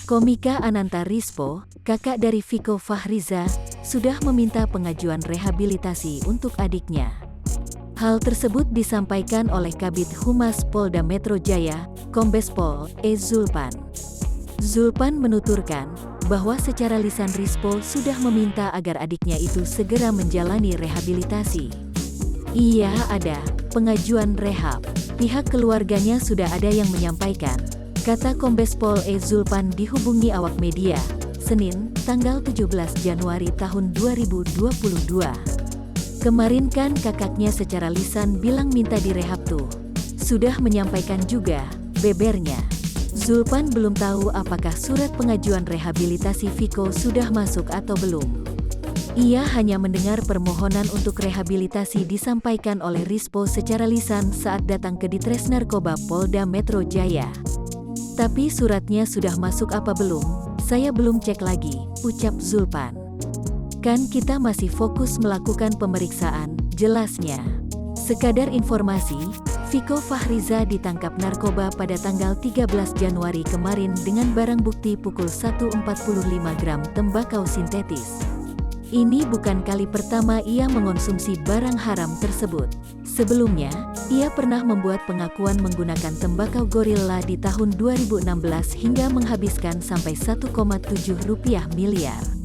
Komika Ananta Rispo, kakak dari Fico Fachriza, sudah meminta pengajuan rehabilitasi untuk adiknya. Hal tersebut disampaikan oleh Kabid Humas Polda Metro Jaya, Kombes Pol E Zulpan. Zulpan menuturkan bahwa secara lisan Rispo sudah meminta agar adiknya itu segera menjalani rehabilitasi. Iya, ada pengajuan rehab. Pihak keluarganya sudah ada yang menyampaikan, kata Kombes Pol E Zulpan dihubungi awak media, Senin, tanggal 17 Januari tahun 2022. Kemarin kan kakaknya secara lisan bilang minta direhab tuh. Sudah menyampaikan juga, bebernya. Zulpan belum tahu apakah surat pengajuan rehabilitasi Fico sudah masuk atau belum. Ia hanya mendengar permohonan untuk rehabilitasi disampaikan oleh Rispo secara lisan saat datang ke Ditresnarkoba Polda Metro Jaya. Tapi suratnya sudah masuk apa belum, saya belum cek lagi, ucap Zulpan. Kan kita masih fokus melakukan pemeriksaan, jelasnya. Sekadar informasi, Fico Fachriza ditangkap narkoba pada tanggal 13 Januari kemarin dengan barang bukti pukul 1.45 gram tembakau sintetis. Ini bukan kali pertama ia mengonsumsi barang haram tersebut. Sebelumnya, ia pernah membuat pengakuan menggunakan tembakau gorilla di tahun 2016 hingga menghabiskan sampai 1,7 miliar rupiah.